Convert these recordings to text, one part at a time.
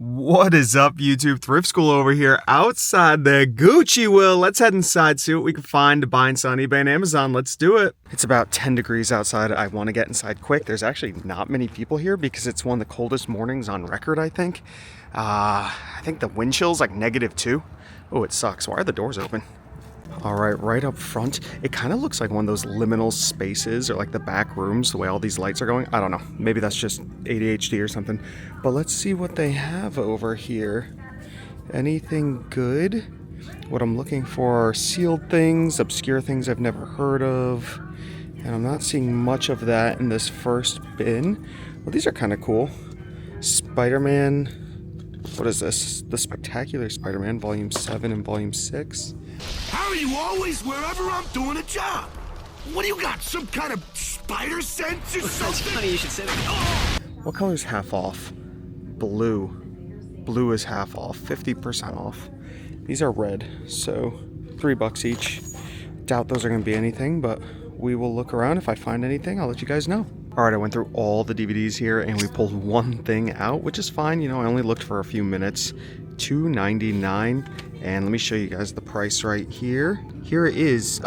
What is up, YouTube? Thrift School over here outside the Gucci Will. Let's head inside, see what we can find to buy and sell on eBay and Amazon. Let's do it. It's about 10 degrees outside. I want to get inside quick. There's actually not many people here because it's one of the coldest mornings on record, I think. I think the wind chill's like -2. Oh, it sucks. Why are the doors open? All right up front, it kind of looks like one of those liminal spaces or like the back rooms, the way all these lights are going. I don't know. Maybe that's just ADHD or something. But let's see what they have over here. Anything good? What I'm looking for are sealed things, obscure things I've never heard of. And I'm not seeing much of that in this first bin. Well, these are kind of cool. Spider-Man. What is this? The Spectacular Spider-Man, Volume 7 and Volume 6. How are you always wherever I'm doing a job? What do you got, some kind of spider sense or something? That's funny you should say that. Oh! What color is half off? Blue. Blue is half off, 50% off. These are red, so $3 each. Doubt those are going to be anything, but we will look around. If I find anything, I'll let you guys know. All right, I went through all the DVDs here and we pulled one thing out, which is fine. You know, I only looked for a few minutes. $2.99. And let me show you guys the price right here. Here is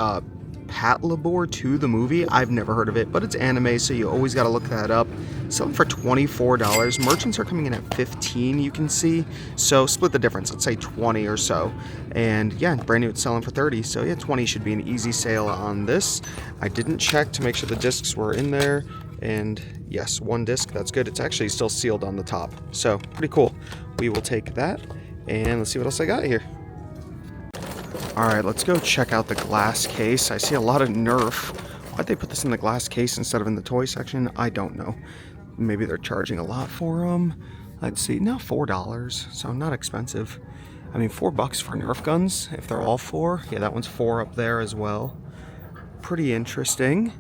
Pat Labor 2, the movie. I've never heard of it, but it's anime, so you always got to look that up. Selling for $24. Merchants are coming in at $15, you can see. So split the difference. Let's say 20 or so. And yeah, brand new, it's selling for 30. So yeah, 20 should be an easy sale on this. I didn't check to make sure the discs were in there. And yes, one disc, that's good. It's actually still sealed on the top. So pretty cool. We will take that. And let's see what else I got here. All right, let's go check out the glass case. I see a lot of Nerf. Why'd they put this in the glass case instead of in the toy section? I don't know. Maybe they're charging a lot for them. Let's see, no, $4, so not expensive. I mean, $4 for Nerf guns, if they're all 4. Yeah, that one's 4 up there as well. Pretty interesting.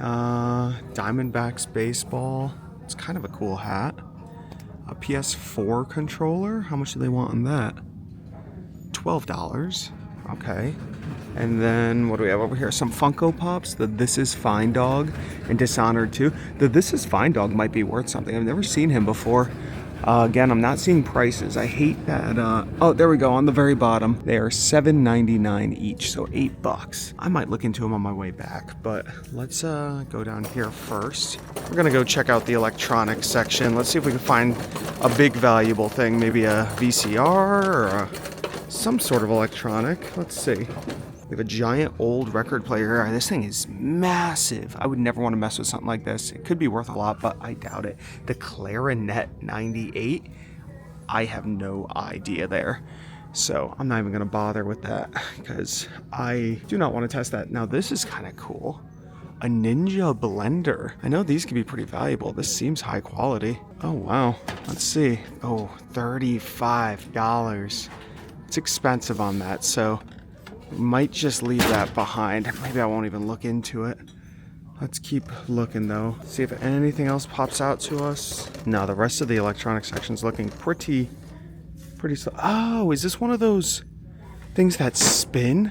Diamondbacks baseball. It's kind of a cool hat. A PS4 controller. How much do they want on that? $12. Okay. And then what do we have over here? Some Funko Pops. The This Is Fine Dog and Dishonored 2. The This Is Fine Dog might be worth something. I've never seen him before. Again, I'm not seeing prices. I hate that. Oh, there we go. On the very bottom, they are $7.99 each, so $8. I might look into them on my way back, but let's go down here first. We're gonna go check out the electronics section. Let's see if we can find a big valuable thing, maybe a VCR or some sort of electronic. Let's see. We have a giant old record player here. This thing is massive. I would never want to mess with something like this. It could be worth a lot, but I doubt it. The Clarinet 98, I have no idea there. So I'm not even going to bother with that because I do not want to test that. Now this is kind of cool. A Ninja blender. I know these can be pretty valuable. This seems high quality. Oh, wow. Let's see. Oh, $35. It's expensive on that, so might just leave that behind. Maybe I won't even look into it. Let's keep looking though. See if anything else pops out to us. No, the rest of the electronic section's looking pretty slow. Oh, is this one of those things that spin?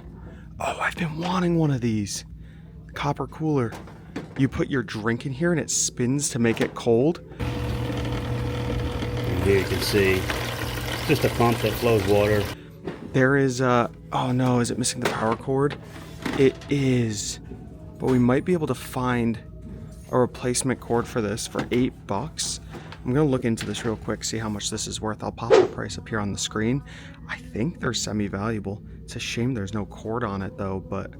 Oh, I've been wanting one of these. Copper cooler. You put your drink in here and it spins to make it cold. And here you can see it's just a pump that flows water. There is oh no, is it missing the power cord? It is. But we might be able to find a replacement cord for this for $8. I'm gonna look into this real quick, see how much this is worth. I'll pop the price up here on the screen. I think they're semi-valuable. It's a shame there's no cord on it though, but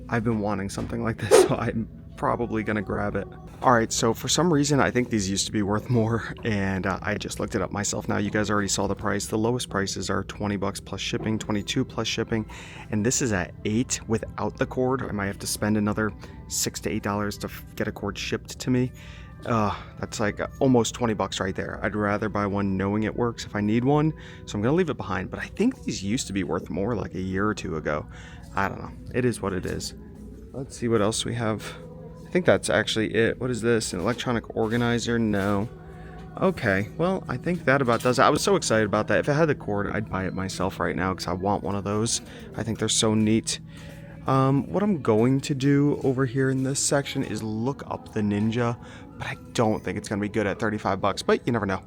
I've been wanting something like this, so I'm probably gonna grab it. All right, so for some reason I think these used to be worth more, and I just looked it up myself. Now you guys already saw the price. The lowest prices are $20 plus shipping, $22 plus shipping, and this is at $8 without the cord. I might have to spend another $6 to $8 to get a cord shipped to me. That's like almost $20 right there. I'd rather buy one knowing it works if I need one, so I'm gonna leave it behind. But I think these used to be worth more like a year or two ago. I don't know. It is what it is. Let's see what else we have. I think that's actually it. What is this? An electronic organizer? No. Okay, well, I think that about does it. I was so excited about that. If it had the cord, I'd buy it myself right now because I want one of those. I think they're so neat. What I'm going to do over here in this section is look up the Ninja, but I don't think it's going to be good at $35, but you never know.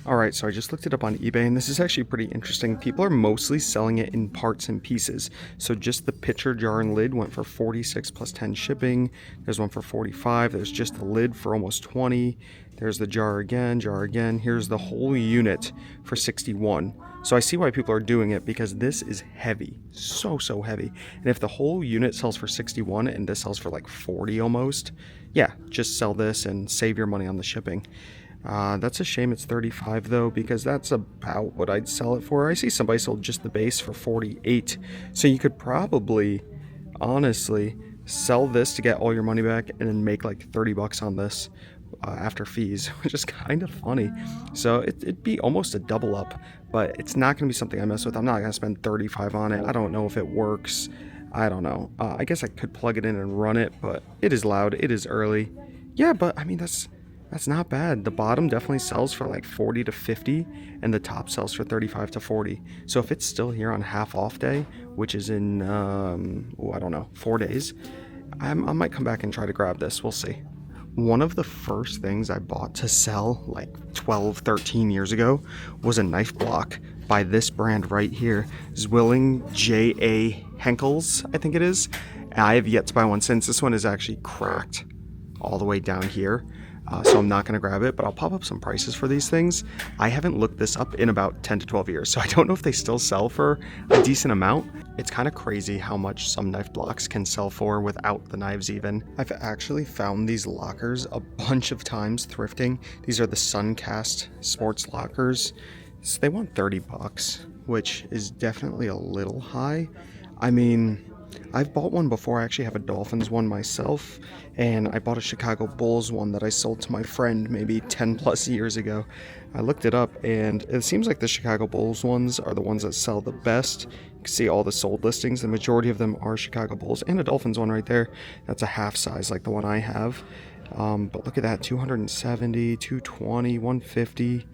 Alright, so I just looked it up on eBay, and this is actually pretty interesting. People are mostly selling it in parts and pieces. So just the pitcher, jar, and lid went for $46 plus 10 shipping. There's one for $45. There's just the lid for almost $20. There's the jar again, jar again. Here's the whole unit for $61. So I see why people are doing it, because this is heavy. So heavy. And if the whole unit sells for $61 and this sells for like $40 almost, yeah, just sell this and save your money on the shipping. That's a shame it's $35 though, because that's about what I'd sell it for. I see somebody sold just the base for $48. So you could probably, honestly, sell this to get all your money back and then make like $30 on this after fees, which is kind of funny. So it'd be almost a double up, but it's not going to be something I mess with. I'm not going to spend $35 on it. I don't know if it works. I don't know. I guess I could plug it in and run it, but it is loud. It is early. Yeah, but I mean, that's not bad. The bottom definitely sells for like 40 to 50, and the top sells for 35 to 40. So if it's still here on half off day, which is in, I don't know, 4 days, I might come back and try to grab this. We'll see. One of the first things I bought to sell like 12, 13 years ago was a knife block by this brand right here, Zwilling J.A. Henkel's, I think it is. And I have yet to buy one since. This one is actually cracked all the way down here. So I'm not going to grab it, but I'll pop up some prices for these things. I haven't looked this up in about 10 to 12 years, so I don't know if they still sell for a decent amount. It's kind of crazy how much some knife blocks can sell for without the knives even. I've actually found these lockers a bunch of times thrifting. These are the Suncast sports lockers. So they want $30, which is definitely a little high. I mean, I've bought one before. I actually have a Dolphins one myself, and I bought a Chicago Bulls one that I sold to my friend maybe 10 plus years ago. I looked it up, and it seems like the Chicago Bulls ones are the ones that sell the best. You can see all the sold listings. The majority of them are Chicago Bulls, and a Dolphins one right there. That's a half size like the one I have. But look at that, 270, 220, 150.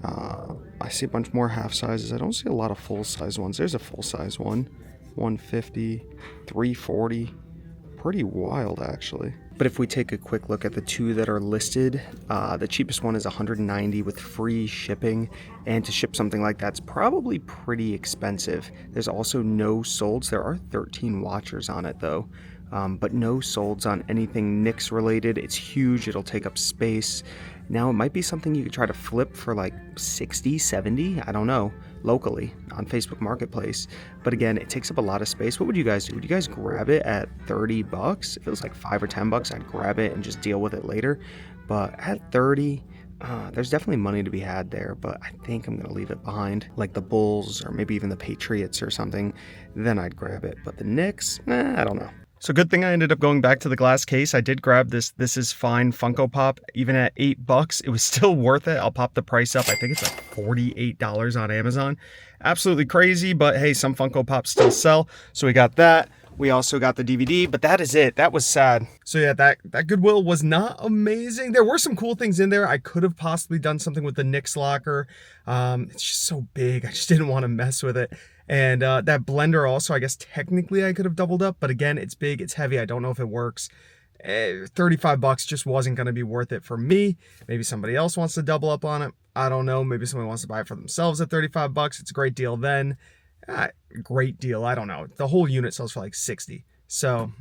I see a bunch more half sizes. I don't see a lot of full size ones. There's a full size one. 150, 340, pretty wild actually. But if we take a quick look at the two that are listed, the cheapest one is $190 with free shipping, and to ship something like that's probably pretty expensive. There's also no solds. There are 13 watchers on it though, but no solds on anything Knicks related. It's huge. It'll take up space. Now it might be something you could try to flip for like 60, 70, I don't know, locally on Facebook Marketplace. But again, it takes up a lot of space. What would you guys do? Would you guys grab it at $30? If it was like $5 or $10, I'd grab it and just deal with it later. But at 30, there's definitely money to be had there, but I think I'm going to leave it behind. Like the Bulls or maybe even the Patriots or something, then I'd grab it. But the Knicks, I don't know. So good thing I ended up going back to the glass case. I did grab this This Is Fine Funko Pop. Even at $8, it was still worth it. I'll pop the price up. I think it's like $48 on Amazon. Absolutely crazy, but hey, some Funko Pops still sell. So we got that. We also got the DVD, but that is it. That was sad. So yeah, that Goodwill was not amazing. There were some cool things in there. I could have possibly done something with the Knicks locker. It's just so big. I just didn't want to mess with it. And that blender also, I guess technically I could have doubled up, but again, it's big, it's heavy. I don't know if it works. $35 just wasn't going to be worth it for me. Maybe somebody else wants to double up on it. I don't know. Maybe somebody wants to buy it for themselves at $35. It's a great deal then. Great deal. I don't know. The whole unit sells for like 60. So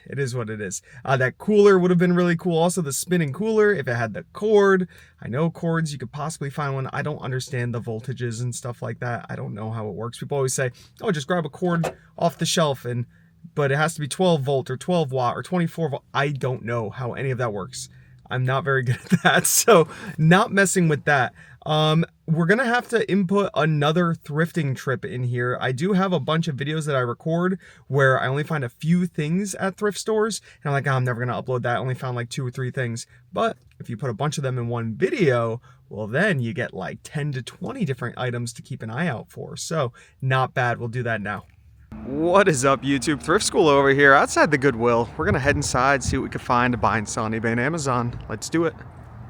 it is what it is. That cooler would have been really cool. Also the spinning cooler, if it had the cord. I know cords, you could possibly find one. I don't understand the voltages and stuff like that. I don't know how it works. People always say, oh, just grab a cord off the shelf, but it has to be 12 volt or 12 watt or 24 volt. I don't know how any of that works. I'm not very good at that, so not messing with that. We're gonna have to input another thrifting trip in here. I do have a bunch of videos that I record where I only find a few things at thrift stores, and I'm like, oh, I'm never gonna upload that. I only found like 2 or 3 things. But if you put a bunch of them in one video, well, then you get like 10 to 20 different items to keep an eye out for. So not bad. We'll do that now. What is up, YouTube? Thrift School over here outside the Goodwill. We're gonna head inside, see what we can find to buy and sell on eBay and Amazon. Let's do it.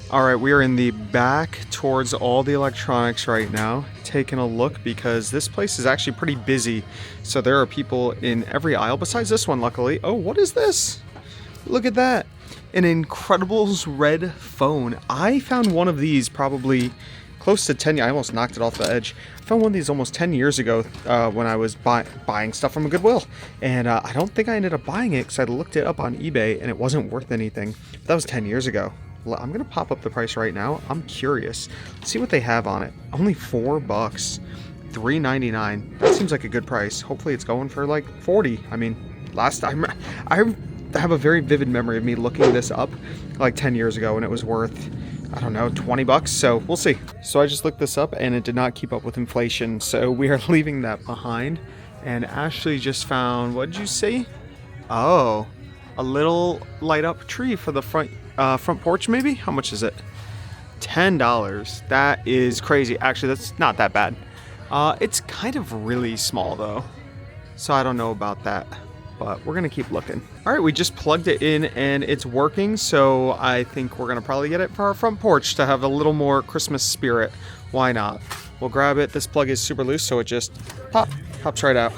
All right, we are in the back towards all the electronics right now, taking a look because this place is actually pretty busy. So there are people in every aisle besides this one, luckily. Oh, what is this? Look at that. An Incredibles red phone. I found one of these probably close to 10. I almost knocked it off the edge. I found one of these almost 10 years ago when I was buying stuff from a Goodwill. And I don't think I ended up buying it because I looked it up on eBay and it wasn't worth anything. But that was 10 years ago. I'm going to pop up the price right now. I'm curious. Let's see what they have on it. Only $4. $3.99. That seems like a good price. Hopefully it's going for like 40. I mean, last time I have a very vivid memory of me looking this up like 10 years ago and it was worth, I don't know, $20. So we'll see. So I just looked this up and it did not keep up with inflation. So we are leaving that behind. And Ashley just found, what did you say? Oh, a little light up tree for the front porch maybe? How much is it? $10. That is crazy. Actually, that's not that bad. It's kind of really small though, so I don't know about that, but we're gonna keep looking. All right, we just plugged it in and it's working, so I think we're gonna probably get it for our front porch to have a little more Christmas spirit. Why not? We'll grab it. This plug is super loose, so it just pops right out.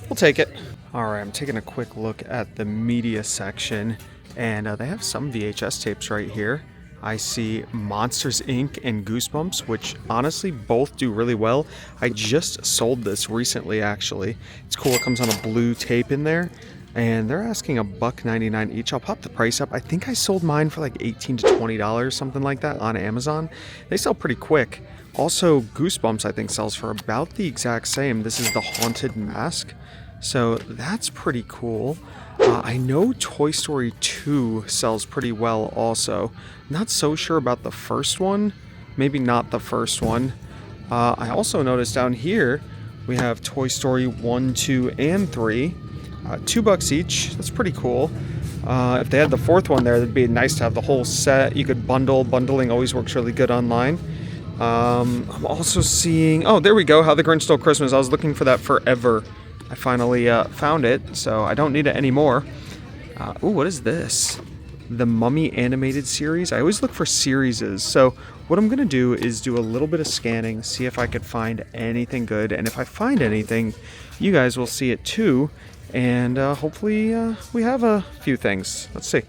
We'll take it. All right, I'm taking a quick look at the media section, and they have some VHS tapes right here. I see Monsters Inc. and Goosebumps, which honestly both do really well. I just sold this recently, actually. It's cool. It comes on a blue tape in there, and they're asking $1.99 each. I'll pop the price up. I think I sold mine for like $18 to $20, something like that, on Amazon. They sell pretty quick. Also, Goosebumps I think sells for about the exact same. This is the Haunted Mask, so that's pretty cool. I know Toy Story 2 sells pretty well also. Not so sure about the first one. Maybe not the first one. I also noticed down here we have Toy Story 1, 2, and 3. $2 each. That's pretty cool. If they had the fourth one there, it'd be nice to have the whole set. You could bundle. Bundling always works really good online. I'm also seeing... Oh, there we go. How the Grinch Stole Christmas. I was looking for that forever. I finally found it, so I don't need it anymore. Ooh, what is this? The Mummy animated series. I always look for series. So what I'm going to do is do a little bit of scanning, see if I could find anything good. And if I find anything, you guys will see it too. And hopefully we have a few things. Let's see.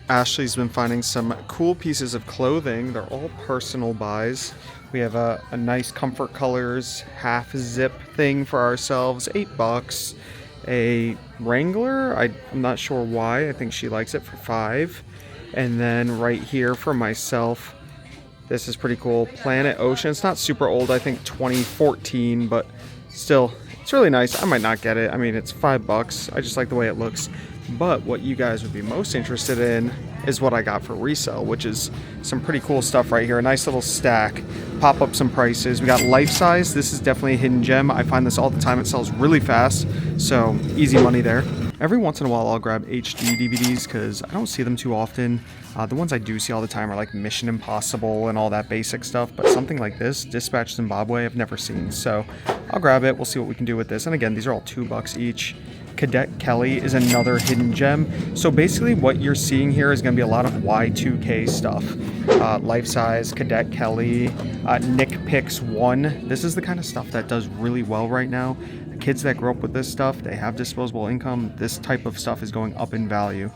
Ashley's been finding some cool pieces of clothing. They're all personal buys. We have a nice Comfort Colors half zip thing for ourselves, $8. A Wrangler, I'm not sure why. I think she likes it, for $5. And then right here for myself, this is pretty cool. Planet Ocean. It's not super old. I think 2014, but still, it's really nice. I might not get it. I mean, it's $5. I just like the way it looks. But what you guys would be most interested in is what I got for resale, which is some pretty cool stuff right here. A nice little stack. Pop up some prices. We got life size. This is definitely a hidden gem. I find this all the time. It sells really fast, so easy money there. Every once in a while I'll grab HD DVDs because I don't see them too often. The ones I do see all the time are like Mission Impossible and all that basic stuff, but something like this, Dispatch Zimbabwe, I've never seen. So I'll grab it. We'll see what we can do with this. And again, these are all $2 each. Cadet Kelly is another hidden gem. So basically what you're seeing here is going to be a lot of Y2K stuff. Life size, Cadet Kelly, Nick Picks 1. This is the kind of stuff that does really well right now. The kids that grow up with this stuff, they have disposable income. This type of stuff is going up in value.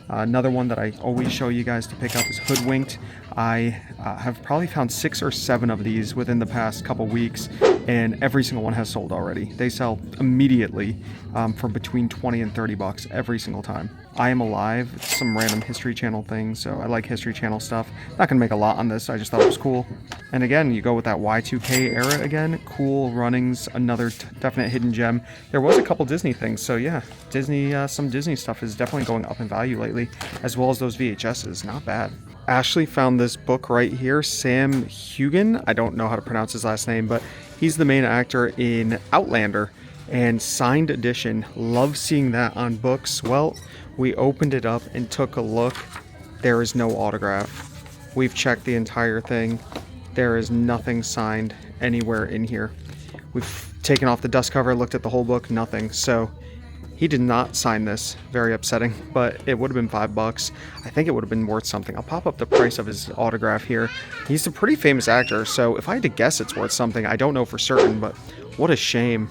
Another one that I always show you guys to pick up is Hoodwinked. I have probably found 6 or 7 of these within the past couple weeks, and every single one has sold already. They sell immediately for between $20 and $30 every single time. I Am Alive, it's some random History Channel thing, so I like History Channel stuff. Not gonna make a lot on this, I just thought it was cool. And again, you go with that Y2K era again, Cool Runnings, another definite hidden gem. There was a couple Disney things, so yeah, Disney, some Disney stuff is definitely going up in value lately, as well as those VHSs, not bad. Ashley found this book right here, Sam Heughan. I don't know how to pronounce his last name, but he's the main actor in Outlander, and signed edition. Love seeing that on books. Well, we opened it up and took a look. There is no autograph. We've checked the entire thing. There is nothing signed anywhere in here. We've taken off the dust cover, looked at the whole book, nothing. So he did not sign this. Very upsetting, but it would have been $5. I think it would have been worth something. I'll pop up the price of his autograph here. He's a pretty famous actor, so if I had to guess it's worth something, I don't know for certain, but what a shame.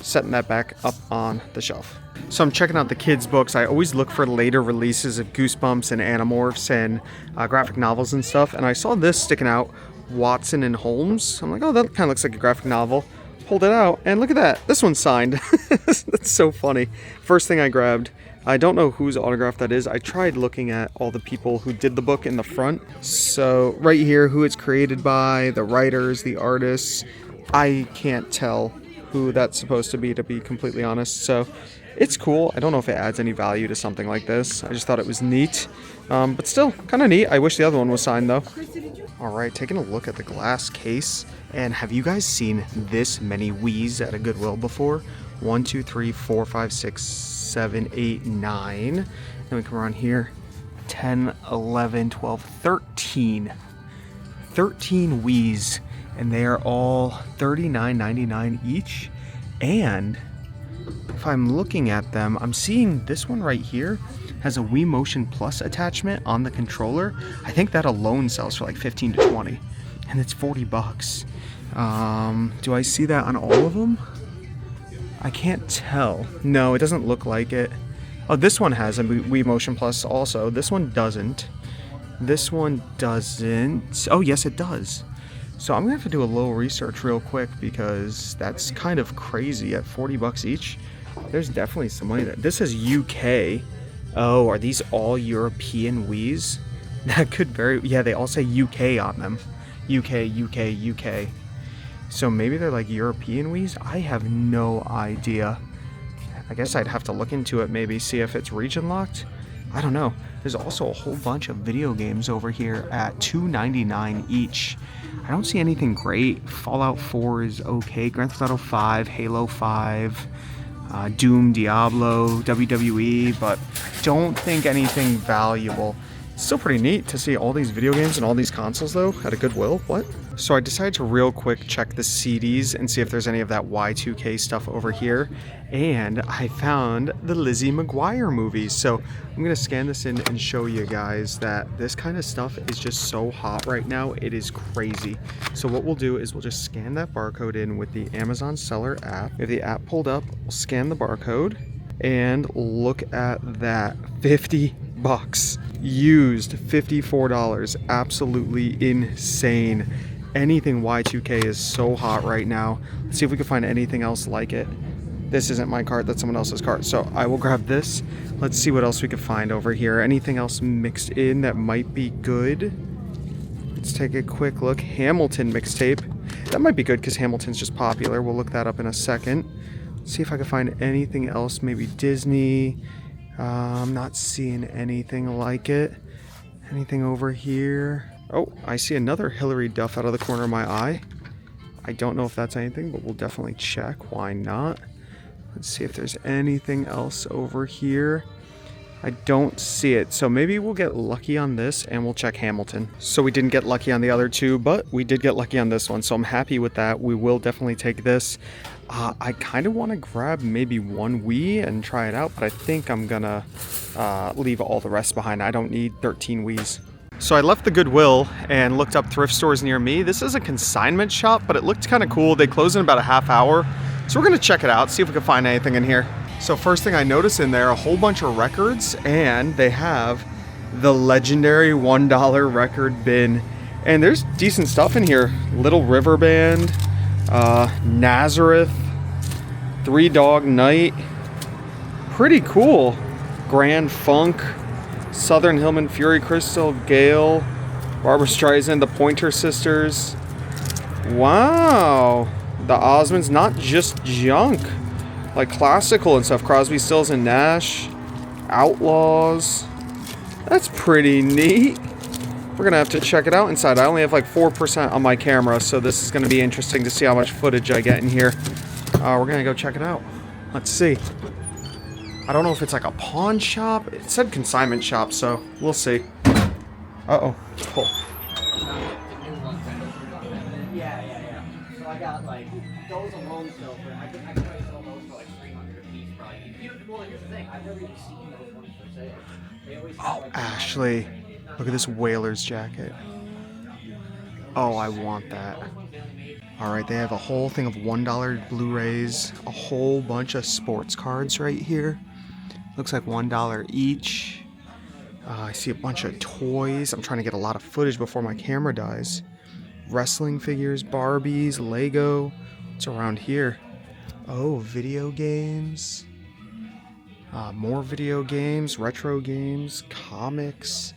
Setting that back up on the shelf. So I'm checking out the kids' books. I always look for later releases of Goosebumps and Animorphs and graphic novels and stuff, and I saw this sticking out. Watson and Holmes. I'm like, oh, that kind of looks like a graphic novel. Pulled it out, and look at that. This one's signed. That's so funny. First thing I grabbed. I don't know whose autograph that is. I tried looking at all the people who did the book in the front. So right here, who it's created by, the writers, the artists. I can't tell who that's supposed to be completely honest. So it's cool. I don't know if it adds any value to something like this. I just thought it was neat. But still, kind of neat. I wish the other one was signed, though. All right, taking a look at the glass case. And have you guys seen this many Wii's at a Goodwill before? 1, 2, 3, 4, 5, 6, 7, 8, 9. Then we come around here. 10, 11, 12, 13. 13 Wii's. And they are all $39.99 each. And if I'm looking at them, I'm seeing this one right here has a Wii Motion Plus attachment on the controller. I think that alone sells for like 15 to 20, and it's 40 bucks. Do I see that on all of them? I can't tell. No, it doesn't look like it. Oh, this one has a Wii Motion Plus also. This one doesn't. This one doesn't. Oh, yes, it does. So I'm gonna have to do a little research real quick because that's kind of crazy at 40 bucks each. There's definitely some money there. This is UK. Oh, are these all European Wii's? That could yeah, they all say UK on them. UK. So maybe they're like European Wii's? I have no idea. I guess I'd have to look into it, maybe see if it's region locked. I don't know. There's also a whole bunch of video games over here at $2.99 each. I don't see anything great. Fallout 4 is okay. Grand Theft Auto 5, Halo 5, Doom, Diablo, WWE, but I don't think anything valuable. It's still pretty neat to see all these video games and all these consoles, though, at a Goodwill. What? So I decided to real quick check the CDs and see if there's any of that Y2K stuff over here. And I found the Lizzie McGuire movies. So I'm going to scan this in and show you guys that this kind of stuff is just so hot right now. It is crazy. So what we'll do is we'll just scan that barcode in with the Amazon Seller app. If the app pulled up, we'll scan the barcode and look at that. 50 bucks. Used $54. Absolutely insane. Anything Y2K is so hot right now. Let's see if we can find anything else like it. This isn't my cart, that's someone else's cart. So I will grab this. Let's see what else we can find over here. Anything else mixed in that might be good? Let's take a quick look. Hamilton mixtape. That might be good because Hamilton's just popular. We'll look that up in a second. Let's see if I can find anything else. Maybe Disney. I'm not seeing anything like it. Anything over here? Oh, I see another Hillary Duff out of the corner of my eye. I don't know if that's anything, but we'll definitely check. Why not? Let's see if there's anything else over here. I don't see it, so maybe we'll get lucky on this and we'll check Hamilton. So we didn't get lucky on the other two, but we did get lucky on this one, so I'm happy with that. We will definitely take this. I kind of want to grab maybe one Wii and try it out, but I think I'm gonna leave all the rest behind. I don't need 13 Wiis. So I left the Goodwill and looked up thrift stores near me. This is a consignment shop, but it looked kind of cool. They close in about a half hour. So we're gonna check it out, see if we can find anything in here. So first thing I notice in there, a whole bunch of records, and they have the legendary $1 record bin. And there's decent stuff in here. Little River Band, Nazareth, Three Dog Night. Pretty cool. Grand Funk, Southern Hillman, Fury Crystal, Gale, Barbra Streisand, the Pointer Sisters. Wow. The Osmonds, not just junk. Like classical and stuff. Crosby, Stills and Nash. Outlaws. That's pretty neat. We're gonna have to check it out inside. I only have like 4% on my camera, so this is gonna be interesting to see how much footage I get in here. We're gonna go check it out. Let's see. I don't know if it's like a pawn shop. It said consignment shop, so we'll see. Uh-oh. Cool. Yeah. So I got like those alone still for I can probably sell those for like 300 a piece probably. Well, here's the thing, I've never even seen those ones for sale. They always have, like, Ashley, look at this Whalers jacket. Oh, I want that. Alright, they have a whole thing of $1 Blu-rays, a whole bunch of sports cards right here. Looks like $1 each. I see a bunch of toys. I'm trying to get a lot of footage before my camera dies. wrestling figures, Barbies, Lego. What's around here? Oh, video games. More video games, retro games, comics,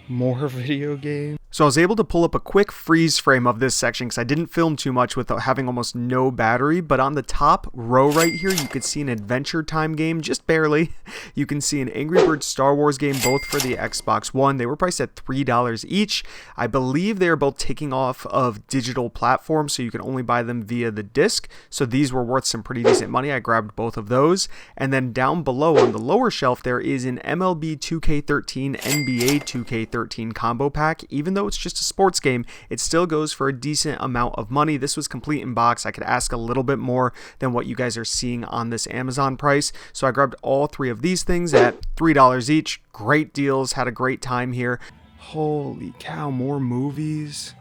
more video games. So I was able to pull up a quick freeze frame of this section because I didn't film too much with having almost no battery, but on the top row right here, you could see an Adventure Time game, just barely. You can see an Angry Birds Star Wars game, both for the Xbox One. They were priced at $3 each. I believe they are both taking off of digital platforms, so you can only buy them via the disc. So these were worth some pretty decent money. I grabbed both of those. And then down below on the lower shelf, there is an MLB 2K13, NBA 2K13 combo pack. Even though it's just a sports game, it still goes for a decent amount of money. This was complete in box. I could ask a little bit more than what you guys are seeing on this Amazon price. So I grabbed all three of these things at $3 each. Great deals. Had a great time here. Holy cow, more movies.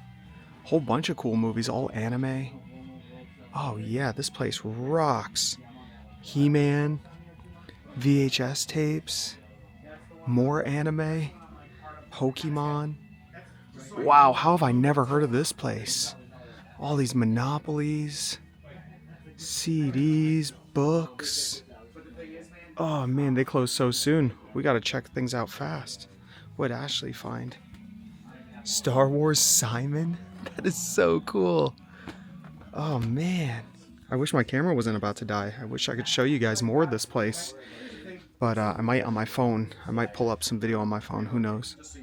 Whole bunch of cool movies, all anime. Oh yeah, this place rocks. He-Man, VHS tapes, more anime, Pokemon. Wow, how have I never heard of this place? All these Monopolies, CDs, books. Oh man, they close so soon. We gotta check things out fast. What'd Ashley find? Star Wars Simon? That is so cool. Oh man. I wish my camera wasn't about to die. I wish I could show you guys more of this place. But I might on my phone. I might pull up some video on my phone. Who knows?